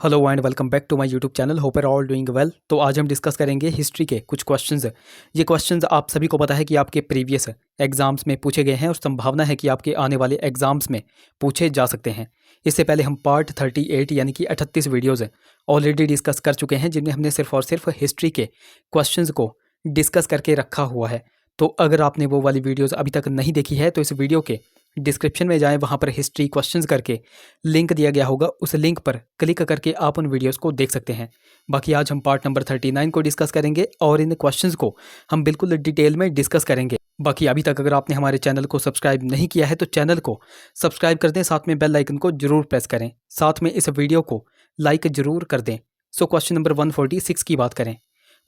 Hello and welcome back to my YouTube channel. Hope are all doing well. तो आज हम discuss करेंगे history के कुछ क्वेश्चंस। ये क्वेश्चंस आप सभी को पता है कि आपके प्रीवियस एग्जाम्स में पूछे गए हैं और संभावना है कि आपके आने वाले एग्जाम्स में पूछे जा सकते हैं। इससे पहले हम पार्ट 38 यानी कि 38 वीडियोज़ ऑलरेडी डिस्कस कर चुके हैं, जिनमें हमने सिर्फ और सिर्फ हिस्ट्री के क्वेश्चंस को डिस्कस करके रखा हुआ है। तो अगर आपने वो वाली वीडियोज़ अभी तक नहीं देखी है तो इस वीडियो के डिस्क्रिप्शन में जाएं, वहाँ पर हिस्ट्री क्वेश्चंस करके लिंक दिया गया होगा, उस लिंक पर क्लिक करके आप उन वीडियोस को देख सकते हैं। बाकी आज हम पार्ट नंबर 39 को डिस्कस करेंगे और इन क्वेश्चंस को हम बिल्कुल डिटेल में डिस्कस करेंगे। बाकी अभी तक अगर आपने हमारे चैनल को सब्सक्राइब नहीं किया है तो चैनल को सब्सक्राइब कर दें, साथ में बेल आइकन को जरूर प्रेस करें, साथ में इस वीडियो को लाइक जरूर कर दें। सो क्वेश्चन नंबर 146 की बात करें।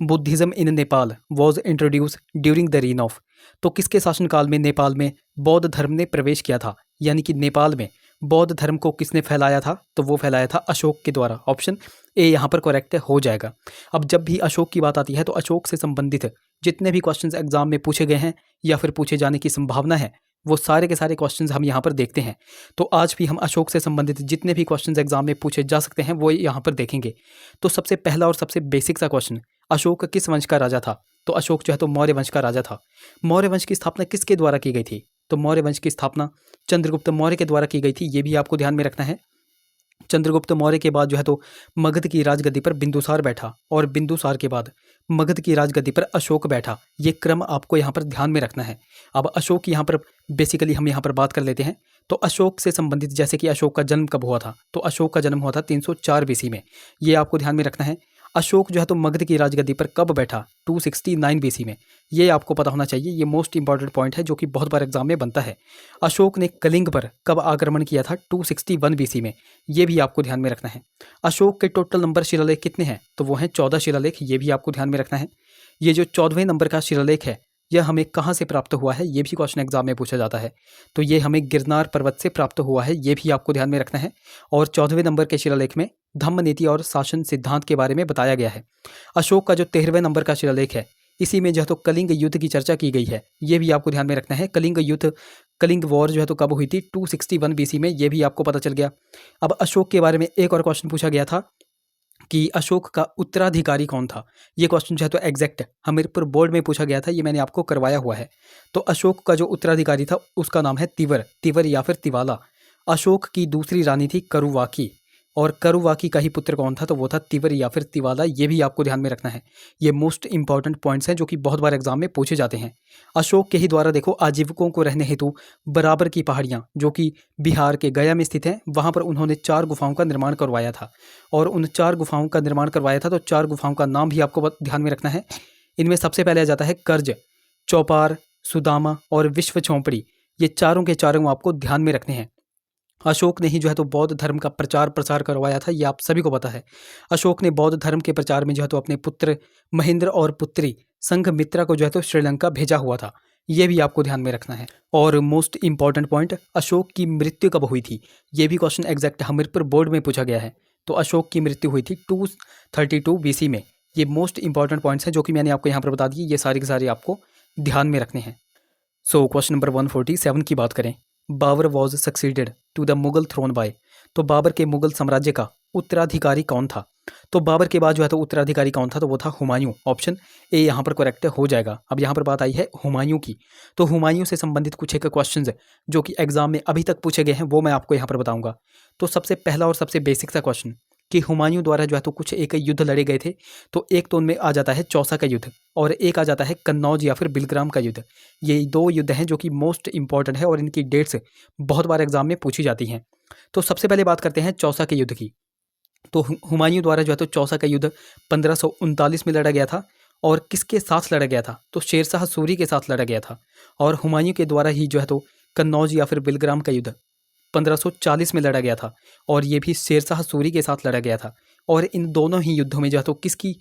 Buddhism in Nepal was introduce during the reign of. तो किसके शासनकाल में नेपाल में बौद्ध धर्म ने प्रवेश किया था, यानी कि नेपाल में बौद्ध धर्म को किसने फैलाया था? तो वो फैलाया था अशोक के द्वारा। ऑप्शन ए यहाँ पर करेक्ट हो जाएगा। अब जब भी अशोक की बात आती है तो अशोक से संबंधित जितने भी क्वेश्चंस एग्जाम में पूछे गए हैं या फिर पूछे जाने की संभावना है, वो सारे के सारे क्वेश्चंस हम यहाँ पर देखते हैं। तो आज भी हम अशोक से संबंधित जितने भी क्वेश्चंस एग्जाम में पूछे जा सकते हैं वो यहाँ पर देखेंगे। तो सबसे पहला और सबसे बेसिक सा क्वेश्चन, अशोक किस वंश का राजा था? तो अशोक जो है तो मौर्य वंश का राजा था। मौर्य वंश की स्थापना किसके द्वारा की गई थी? तो मौर्य वंश की स्थापना चंद्रगुप्त मौर्य के द्वारा की गई थी। ये भी आपको ध्यान में रखना है। चंद्रगुप्त मौर्य के बाद जो है तो मगध की राजगद्दी पर बिंदुसार बैठा और बिंदुसार के बाद मगध की राजगद्दी पर अशोक बैठा। ये क्रम आपको यहाँ पर ध्यान में रखना है। अब अशोक यहाँ पर बेसिकली हम यहाँ पर बात कर लेते हैं। तो अशोक से संबंधित जैसे कि अशोक का जन्म कब हुआ था? तो अशोक का जन्म हुआ था 304 बीसी में। ये आपको ध्यान में रखना है। अशोक जो है तो मगध की राजगद्दी पर कब बैठा? 269 बीसी में। ये आपको पता होना चाहिए। ये मोस्ट इंपॉर्टेंट पॉइंट है जो कि बहुत बार एग्जाम में बनता है। अशोक ने कलिंग पर कब आक्रमण किया था? 261 बीसी में। ये भी आपको ध्यान में रखना है। अशोक के टोटल नंबर शिलालेख कितने हैं? तो वो हैं 14 शिलालेख। ये भी आपको ध्यान में रखना है। ये जो 14वें नंबर का शिलालेख है यह हमें कहाँ से प्राप्त हुआ है? ये भी क्वेश्चन एग्जाम में पूछा जाता है। तो ये हमें गिरनार पर्वत से प्राप्त हुआ है। ये भी आपको ध्यान में रखना है। और 14वें नंबर के शिलालेख में धम्म नीति और शासन सिद्धांत के बारे में बताया गया है। अशोक का जो 13वें नंबर का शिलालेख है इसी में जो है तो कलिंग युद्ध की चर्चा की गई है। ये भी आपको ध्यान में रखना है। कलिंग युद्ध, कलिंग वॉर जो है तो कब हुई थी? 261 बीसी में। ये भी आपको पता चल गया। अब अशोक के बारे में एक और क्वेश्चन पूछा गया था कि अशोक का उत्तराधिकारी कौन था? ये क्वेश्चन जो है तो एग्जैक्ट हमीरपुर बोर्ड में पूछा गया था। ये मैंने आपको करवाया हुआ है। तो अशोक का जो उत्तराधिकारी था उसका नाम है तिवर, तिवर या फिर तिवाला। अशोक की दूसरी रानी थी करुवाकी और करुवाकी का ही पुत्र कौन था? तो वो था तिवर या फिर तिवाला। ये भी आपको ध्यान में रखना है। ये मोस्ट इंपॉर्टेंट पॉइंट्स हैं जो कि बहुत बार एग्जाम में पूछे जाते हैं। अशोक के ही द्वारा देखो आजीविकों को रहने हेतु बराबर की पहाड़ियाँ जो कि बिहार के गया में स्थित हैं, वहाँ पर उन्होंने 4 गुफाओं का निर्माण करवाया था। और उन 4 गुफाओं का निर्माण करवाया था। तो 4 गुफाओं का नाम भी आपको ध्यान में रखना है। इनमें सबसे पहले आ जाता है कर्ज, चौपार, सुदामा और विश्व चौपड़ी। ये चारों के चारों आपको ध्यान में रखने हैं। अशोक ने ही जो है तो बौद्ध धर्म का प्रचार प्रसार करवाया था। ये आप सभी को पता है। अशोक ने बौद्ध धर्म के प्रचार में जो है तो अपने पुत्र महेंद्र और पुत्री संघमित्रा को जो है तो श्रीलंका भेजा हुआ था। ये भी आपको ध्यान में रखना है। और मोस्ट इंपॉर्टेंट पॉइंट, अशोक की मृत्यु कब हुई थी? ये भी क्वेश्चन एग्जैक्ट हमीरपुर बोर्ड में पूछा गया है। तो अशोक की मृत्यु हुई थी 232 बीसी में। ये मोस्ट इंपॉर्टेंट पॉइंट्स हैं जो कि मैंने आपको यहाँ पर बता दिए। ये सारे के सारे आपको ध्यान में रखने हैं। सो क्वेश्चन नंबर 147 की बात करें। Babur was succeeded to the Mughal throne by. तो बाबर के मुगल साम्राज्य का उत्तराधिकारी कौन था? तो बाबर के बाद जो है तो उत्तराधिकारी कौन था? तो वो था हुमायूं। ऑप्शन ए यहाँ पर करेक्ट हो जाएगा। अब यहाँ पर बात आई है हुमायूं की। तो हुमायूं से संबंधित कुछ एक क्वेश्चंस जो कि एग्जाम में अभी तक पूछे गए हैं वो मैं आपको यहाँ पर बताऊंगा। तो सबसे पहला और सबसे बेसिक सा क्वेश्चन कि हुमायूं द्वारा जो है तो कुछ एक युद्ध लड़े गए थे। तो एक तो उनमें आ जाता है चौसा का युद्ध और एक आ जाता है कन्नौज या फिर बिलग्राम का युद्ध। ये 2 युद्ध हैं जो कि मोस्ट इंपॉर्टेंट है और इनकी डेट्स बहुत बार एग्जाम में पूछी जाती हैं। तो सबसे पहले बात करते हैं चौसा के युद्ध की। तो हुमायूं द्वारा जो है तो चौसा का युद्ध 1539 में लड़ा गया था। और किसके साथ लड़ा गया था? तो शेरशाह सूरी के साथ लड़ा गया था। और हुमायूं के द्वारा ही जो है तो कन्नौज या फिर बिलग्राम का युद्ध 1540 में लड़ा गया था और ये भी शेरशाह सूरी के साथ लड़ा गया था। और इन दोनों ही युद्धों में जो है तो किसकी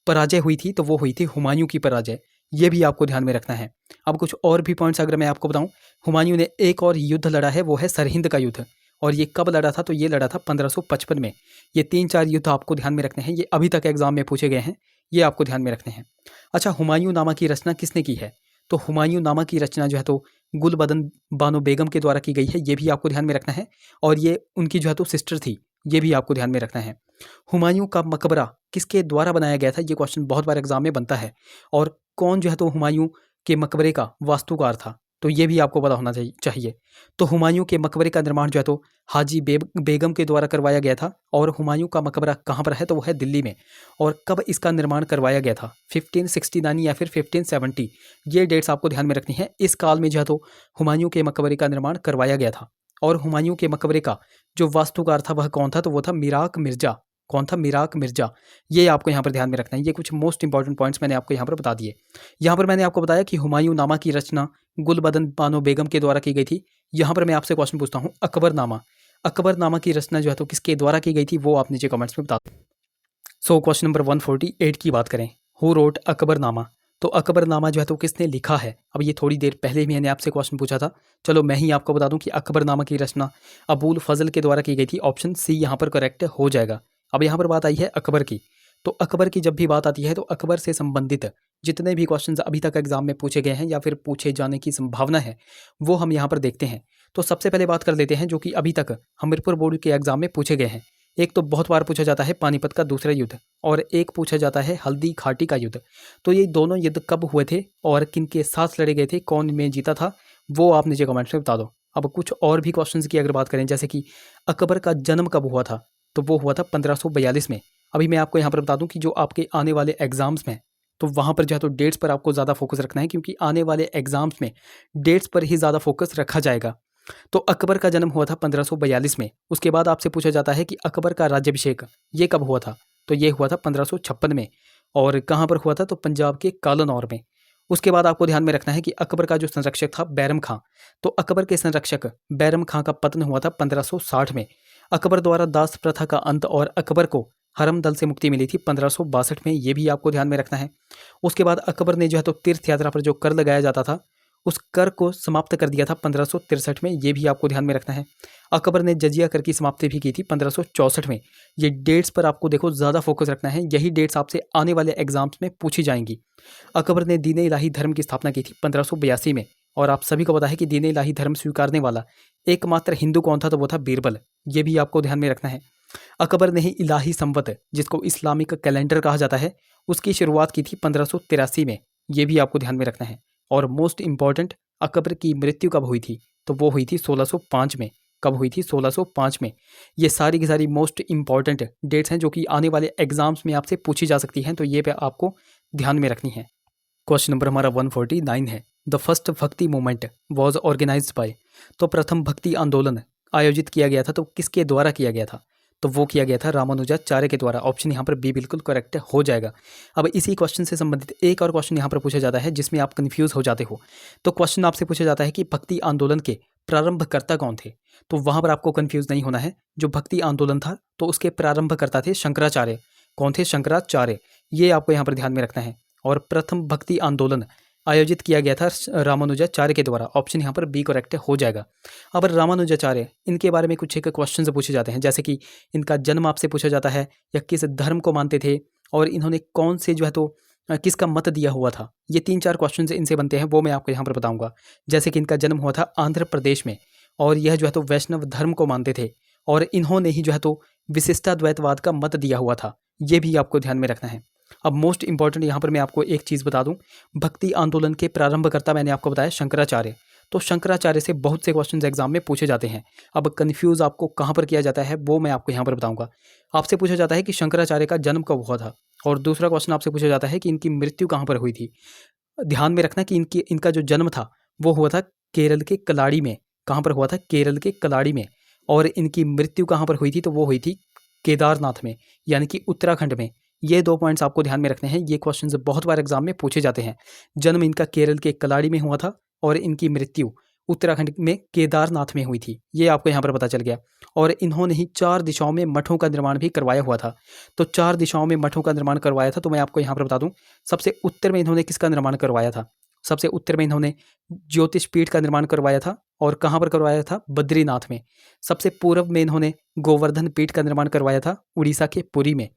पराजय हुई थी? तो वो हुई थी हुमायूं की पराजय। ये भी आपको ध्यान में रखना है। अब कुछ और भी पॉइंट्स अगर मैं आपको बताऊं, हुमायूं ने एक और युद्ध लड़ा है, वो है सरहिंद का युद्ध। और ये कब लड़ा था? तो ये लड़ा था 1555 में। ये 3-4 युद्ध आपको ध्यान में रखने हैं। ये अभी तक एग्जाम में पूछे गए हैं। ये आपको ध्यान में रखने हैं। अच्छा, हुमायूं नामा की रचना किसने की है? तो हुमायूं नामा की रचना जो है तो गुलबदन बानो बेगम के द्वारा की गई है। ये भी आपको ध्यान में रखना है। और ये उनकी जो है तो सिस्टर थी। ये भी आपको ध्यान में रखना है। हुमायूं का मकबरा किसके द्वारा बनाया गया था? ये क्वेश्चन बहुत बार एग्जाम में बनता है। और कौन जो है तो हुमायूं के मकबरे का वास्तुकार था? तो ये भी आपको पता होना चाहिए। तो हुमायूं के मकबरे का निर्माण जो है तो हाजी बेगम के द्वारा करवाया गया था। और हुमायूं का मकबरा कहाँ पर है? तो वो है दिल्ली में। और कब इसका निर्माण करवाया गया था? 1569 या फिर 1570। ये डेट्स आपको ध्यान में रखनी है। इस काल में जो है तो हुमायूं के मकबरे का निर्माण करवाया गया था। और हुमायूं के मकबरे का जो वास्तुकार था वह कौन था? तो वो था मिराक मिर्जा। कौन था? मिराक मिर्जा। ये आपको यहाँ पर ध्यान में रखना है। ये कुछ मोस्ट इंपॉर्टेंट पॉइंट्स मैंने आपको यहाँ पर बता दिए। यहाँ पर मैंने आपको बताया कि हुमायूं नामा की रचना गुलबदन बानो बेगम के द्वारा की गई थी। यहाँ पर मैं आपसे क्वेश्चन पूछता हूँ, अकबरनामा, अकबरनामा की रचना जो है तो किसके द्वारा की गई थी? वो आप नीचे कमेंट्स में बता दो। सो क्वेश्चन नंबर 148 की बात करें, हु रोट अकबरनामा। तो अकबरनामा जो है तो किसने लिखा है? अब ये थोड़ी देर पहले ही मैंने आपसे क्वेश्चन पूछा था। चलो मैं ही आपको बता दूं कि अकबरनामा की रचना अबुल फजल के द्वारा की गई थी। ऑप्शन सी यहाँ पर करेक्ट हो जाएगा। अब यहाँ पर बात आई है अकबर की। तो अकबर की जब भी बात आती है तो अकबर से संबंधित जितने भी क्वेश्चंस अभी तक एग्जाम में पूछे गए हैं या फिर पूछे जाने की संभावना है वो हम यहाँ पर देखते हैं। तो सबसे पहले बात कर लेते हैं जो कि अभी तक हमीरपुर बोर्ड के एग्जाम में पूछे गए हैं। एक तो बहुत बार पूछा जाता है पानीपत का दूसरा युद्ध, और एक पूछा जाता है हल्दी घाटी का युद्ध। तो ये दोनों युद्ध कब हुए थे और किन के साथ लड़े गए थे, कौन में जीता था, वो आप नीचे कमेंट्स में बता दो। अब कुछ और भी क्वेश्चंस की अगर बात करें, जैसे कि अकबर का जन्म कब हुआ था? तो वो हुआ था 1542 में। अभी मैं आपको यहाँ पर बता दूं कि जो आपके आने वाले एग्जाम्स में तो वहाँ पर जो है तो डेट्स पर आपको ज़्यादा फोकस रखना है, क्योंकि आने वाले एग्जाम्स में डेट्स पर ही ज़्यादा फोकस रखा जाएगा। तो अकबर का जन्म हुआ था 1542 में। उसके बाद आपसे पूछा जाता है कि अकबर का राज्याभिषेक ये कब हुआ था? तो ये हुआ था 1556 में। और कहाँ पर हुआ था? तो पंजाब के कालानौर में। उसके बाद आपको ध्यान में रखना है कि अकबर का जो संरक्षक था बैरम खां, तो अकबर के संरक्षक बैरम खां का पतन हुआ था 1560 में। अकबर द्वारा दास प्रथा का अंत और अकबर को हरम दल से मुक्ति मिली थी 1562 में। ये भी आपको ध्यान में रखना है। उसके बाद अकबर ने जो है तो तीर्थ यात्रा पर जो कर लगाया जाता था उस कर को समाप्त कर दिया था 1563 में। ये भी आपको ध्यान में रखना है। अकबर ने जजिया कर की समाप्ति भी की थी 1564 में। ये डेट्स पर आपको देखो ज़्यादा फोकस रखना है, यही डेट्स आपसे आने वाले एग्जाम्स में पूछी जाएंगी। अकबर ने दीन इलाही धर्म की स्थापना की थी 1582 में। और आप सभी को पता है कि दीन इलाही धर्म स्वीकारने वाला एकमात्र हिंदू कौन था? तो वो था बीरबल। ये भी आपको ध्यान में रखना है। अकबर ने ही इलाही संवत, जिसको इस्लामिक कैलेंडर कहा जाता है, उसकी शुरुआत की थी 1583 में। ये भी आपको ध्यान में रखना है। और मोस्ट इंपॉर्टेंट, अकबर की मृत्यु कब हुई थी? तो वो हुई थी 1605 में। कब हुई थी? 1605 में। ये सारी की सारी मोस्ट इंपॉर्टेंट डेट्स हैं जो कि आने वाले एग्जाम्स में आपसे पूछी जा सकती हैं, तो ये पे आपको ध्यान में रखनी है। क्वेश्चन नंबर हमारा 149 है, द फर्स्ट भक्ति मूवमेंट वॉज ऑर्गेनाइज्ड बाय। तो प्रथम भक्ति आंदोलन आयोजित किया गया था तो किसके द्वारा किया गया था? तो वो किया गया था रामानुजाचार्य के द्वारा। ऑप्शन यहाँ पर बी बिल्कुल करेक्ट हो जाएगा। अब इसी क्वेश्चन से संबंधित एक और क्वेश्चन यहाँ पर पूछा जाता है जिसमें आप कंफ्यूज हो जाते हो। तो क्वेश्चन आपसे पूछा जाता है कि भक्ति आंदोलन के प्रारंभकर्ता कौन थे? तो वहाँ पर आपको कंफ्यूज नहीं होना है। जो भक्ति आंदोलन था तो उसके प्रारंभकर्ता थे शंकराचार्य। कौन थे? शंकराचार्य। ये आपको यहाँ पर ध्यान में रखना है। और प्रथम भक्ति आंदोलन आयोजित किया गया था रामानुजाचार्य के द्वारा। ऑप्शन यहाँ पर बी करेक्ट हो जाएगा। अब रामानुजाचार्य, इनके बारे में कुछ एक क्वेश्चन पूछे जाते हैं, जैसे कि इनका जन्म आपसे पूछा जाता है या किस धर्म को मानते थे और इन्होंने कौन से जो है तो किसका मत दिया हुआ था। ये 3-4 क्वेश्चन इनसे बनते हैं, वो मैं आपको यहाँ पर बताऊँगा। जैसे कि इनका जन्म हुआ था आंध्र प्रदेश में और यह जो है तो वैष्णव धर्म को मानते थे और इन्होंने ही जो है तो विशिष्टाद्वैतवाद का मत दिया हुआ था। ये भी आपको ध्यान में रखना है। अब मोस्ट इंपॉर्टेंट यहाँ पर मैं आपको एक चीज़ बता दूं, भक्ति आंदोलन के प्रारंभकर्ता मैंने आपको बताया शंकराचार्य। तो शंकराचार्य से बहुत से क्वेश्चंस एग्जाम में पूछे जाते हैं। अब कंफ्यूज आपको कहाँ पर किया जाता है वो मैं आपको यहाँ पर बताऊंगा। आपसे पूछा जाता है कि शंकराचार्य का जन्म कब हुआ था, और दूसरा क्वेश्चन आपसे पूछा जाता है कि इनकी मृत्यु कहाँ पर हुई थी। ध्यान में रखना कि इनका जो जन्म था वो हुआ था केरल के कलाड़ी में। कहाँ पर हुआ था? केरल के कलाड़ी में। और इनकी मृत्यु कहाँ पर हुई थी? तो वो हुई थी केदारनाथ में, यानी कि उत्तराखंड में। ये 2 पॉइंट्स आपको ध्यान में रखने हैं। ये क्वेश्चंस बहुत बार एग्जाम में पूछे जाते हैं। जन्म इनका केरल के कलाड़ी में हुआ था और इनकी मृत्यु उत्तराखंड में केदारनाथ में हुई थी। ये आपको यहाँ पर पता चल गया। और इन्होंने ही 4 दिशाओं में मठों का निर्माण भी करवाया हुआ था। तो 4 दिशाओं में मठों का निर्माण करवाया था। तो मैं आपको यहाँ पर बता दूँ, सबसे उत्तर में इन्होंने किसका निर्माण करवाया था? सबसे उत्तर में इन्होंने ज्योतिष पीठ का निर्माण करवाया था। और कहाँ पर करवाया था? बद्रीनाथ में। सबसे पूर्व में इन्होंने गोवर्धन पीठ का निर्माण करवाया था उड़ीसा के पुरी में।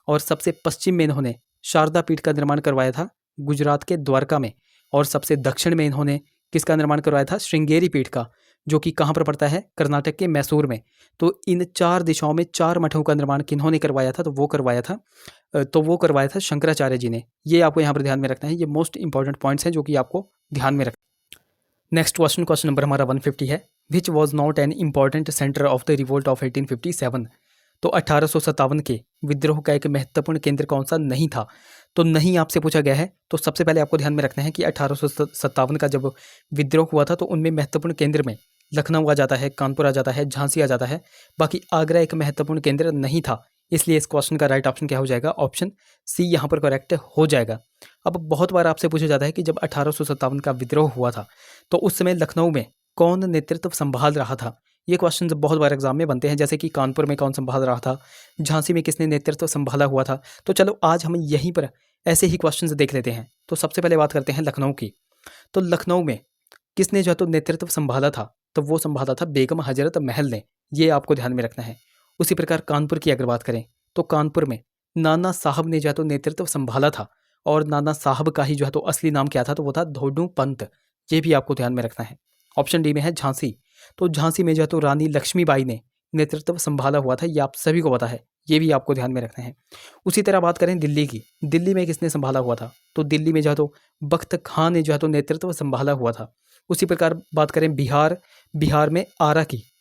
और सबसे पश्चिम में इन्होंने शारदा पीठ का निर्माण करवाया था गुजरात के द्वारका में। और सबसे दक्षिण में इन्होंने किसका निर्माण करवाया था? श्रृंगेरी पीठ का, जो कि कहाँ पर पड़ता है, कर्नाटक के मैसूर में। तो इन 4 दिशाओं में 4 मठों का निर्माण किन्होंने करवाया था, तो वो करवाया था शंकराचार्य जी ने। ये आपको यहाँ पर ध्यान में रखना है, ये मोस्ट इंपॉर्टेंट पॉइंट्स हैं जो कि आपको ध्यान में रखना। नेक्स्ट क्वेश्चन नंबर हमारा 150 है। Which was not an important centre of the revolt of 1857। तो 1857 के विद्रोह का एक महत्वपूर्ण केंद्र कौन सा नहीं था, तो नहीं आपसे पूछा गया है। तो सबसे पहले आपको ध्यान में रखना है कि 1857 का जब विद्रोह हुआ था तो उनमें महत्वपूर्ण केंद्र में लखनऊ आ जाता है, कानपुर आ जाता है, झांसी आ जाता है, बाकी आगरा एक महत्वपूर्ण केंद्र नहीं था। इसलिए इस क्वेश्चन का राइट ऑप्शन क्या हो जाएगा, ऑप्शन सी यहाँ पर करेक्ट हो जाएगा। अब बहुत बार आपसे पूछा जाता है कि जब 1857 का विद्रोह हुआ था तो उस समय लखनऊ में कौन नेतृत्व संभाल रहा था। ये क्वेश्चन बहुत बार एग्जाम में बनते हैं, जैसे कि कानपुर में कौन संभाल रहा था, झांसी में किसने नेतृत्व संभाला हुआ था। तो चलो आज हम यहीं पर ऐसे ही क्वेश्चंस देख लेते हैं। तो सबसे पहले बात करते हैं लखनऊ की। तो लखनऊ में किसने जो है तो नेतृत्व संभाला था, तो वो संभाला था बेगम हजरत महल ने। ये आपको ध्यान में रखना है। उसी प्रकार कानपुर की अगर बात करें तो कानपुर में नाना साहब ने जो है तो नेतृत्व संभाला था, और नाना साहब का ही जो है तो असली नाम क्या था, तो वो था धोडू पंत। ये भी आपको ध्यान में रखना है। ऑप्शन डी में है झांसी। तो झांसी में जो है तो रानी लक्ष्मीबाई ने नेतृत्व संभाला हुआ था, ये आप सभी को पता है, ये भी आपको ध्यान में रखना है। उसी तरह बात करें दिल्ली की, दिल्ली में किसने संभाला हुआ था, तो दिल्ली में जो है तो बख्त खां ने जो है तो नेतृत्व संभाला हुआ था। उसी प्रकार बात करें बिहार में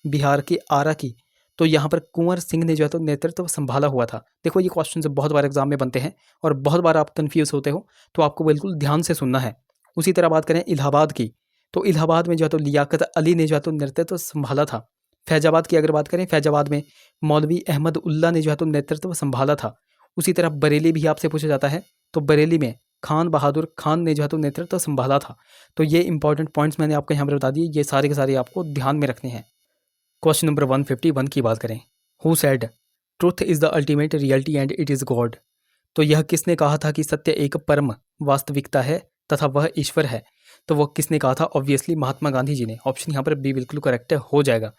बिहार की आरा की, तो यहाँ पर कुंवर सिंह ने जो है तो नेतृत्व संभाला हुआ था। देखो ये क्वेश्चन बहुत बार एग्जाम में बनते हैं और बहुत बार आप कन्फ्यूज होते हो, तो आपको बिल्कुल ध्यान से सुनना है। उसी तरह बात करें इलाहाबाद की, तो इलाहाबाद में जो है तो लियाकत अली ने जो है तो नेतृत्व संभाला था। फैजाबाद की अगर बात करें, फैजाबाद में मौलवी अहमद उल्ला ने जो है तो नेतृत्व संभाला था। उसी तरह बरेली भी आपसे पूछा जाता है, तो बरेली में खान बहादुर खान ने जो है तो नेतृत्व संभाला था। तो ये इंपॉर्टेंट पॉइंट्स मैंने आपको यहाँ पर बता दिए, ये सारे के सारे आपको ध्यान में रखने हैं। क्वेश्चन नंबर 151 की बात करें, who said truth is the ultimate reality and it is God. तो यह किसने कहा था कि सत्य एक परम वास्तविकता है तथा वह ईश्वर है। तो वो किसने कहा था, ऑब्वियसली महात्मा गांधी जी ने। ऑप्शन यहाँ पर बी बिल्कुल करेक्ट हो जाएगा।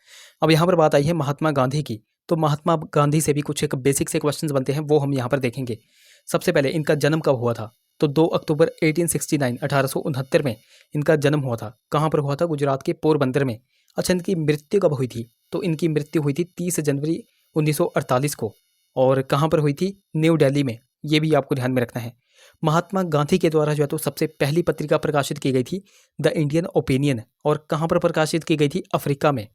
अब यहाँ पर बात आई है महात्मा गांधी की, तो महात्मा गांधी से भी कुछ एक बेसिक से क्वेश्चंस बनते हैं, वो हम यहाँ पर देखेंगे। सबसे पहले इनका जन्म कब हुआ था, तो 2 अक्टूबर 1869 में इनका जन्म हुआ था। कहाँ पर हुआ था, गुजरात के पोरबंदर में। अच्छा, इनकी मृत्यु कब हुई थी, तो इनकी मृत्यु हुई थी 30 जनवरी 1948 को। और कहाँ पर हुई थी, न्यू दिल्ली में। ये भी आपको ध्यान में रखना है। महात्मा गांधी के द्वारा जो है तो सबसे पहली पत्रिका प्रकाशित की गई थी द इंडियन ओपिनियन, और कहाँ पर प्रकाशित की गई थी, अफ्रीका में।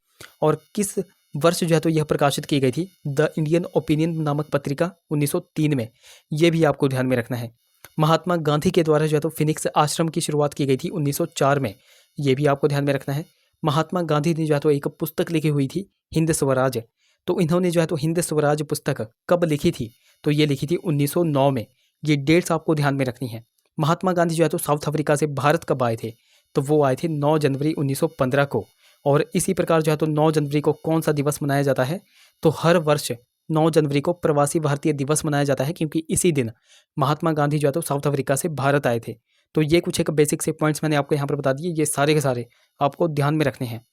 और किस वर्ष जो है तो यह प्रकाशित की गई थी द इंडियन ओपिनियन नामक पत्रिका, 1903 में। ये भी आपको ध्यान में रखना है। महात्मा गांधी के द्वारा जो है तो फिनिक्स आश्रम की शुरुआत की गई थी 1904 में। ये भी आपको ध्यान में रखना है। महात्मा गांधी ने जो है तो एक पुस्तक लिखी हुई थी हिंद स्वराज। तो इन्होंने जो है तो हिंद स्वराज पुस्तक कब लिखी थी, तो ये लिखी थी 1909 में। ये डेट्स आपको ध्यान में रखनी है। महात्मा गांधी जो है तो साउथ अफ्रीका से भारत कब आए थे, तो वो आए थे 9 जनवरी 1915 को। और इसी प्रकार जो है तो 9 जनवरी को कौन सा दिवस मनाया जाता है, तो हर वर्ष 9 जनवरी को प्रवासी भारतीय दिवस मनाया जाता है, क्योंकि इसी दिन महात्मा गांधी जो है तो साउथ अफ्रीका से भारत आए थे। तो ये कुछ एक बेसिक से पॉइंट्स मैंने आपको यहाँ पर बता दिए, ये सारे के सारे आपको ध्यान में रखने हैं।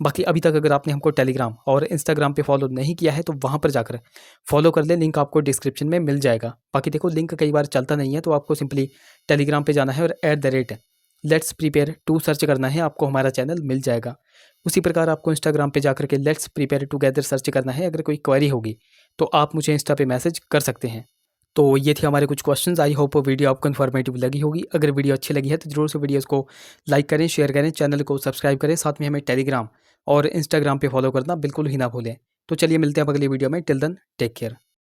बाकी अभी तक अगर आपने हमको टेलीग्राम और इंस्टाग्राम पे फॉलो नहीं किया है तो वहाँ पर जाकर फॉलो कर ले, लिंक आपको डिस्क्रिप्शन में मिल जाएगा। बाकी देखो लिंक कई बार चलता नहीं है, तो आपको सिंपली टेलीग्राम पे जाना है और @लेट्स प्रिपेयर टू सर्च करना है, आपको हमारा चैनल मिल जाएगा। उसी प्रकार आपको इंस्टाग्राम पे जाकर के लेट्स प्रिपेयर टुगेदर सर्च करना है। अगर कोई क्वेरी होगी तो आप मुझे इंस्टा पे मैसेज कर सकते हैं। तो ये थे हमारे कुछ क्वेश्चंस। आई होप वीडियो आपको इन्फॉर्मेटिव लगी होगी। अगर वीडियो अच्छी लगी है तो जरूर से वीडियोस को लाइक करें, शेयर करें, चैनल को सब्सक्राइब करें, साथ में हमें टेलीग्राम और इंस्टाग्राम पे फॉलो करना बिल्कुल ही ना भूलें। तो चलिए मिलते हैं अब अगली वीडियो में। Till then take care.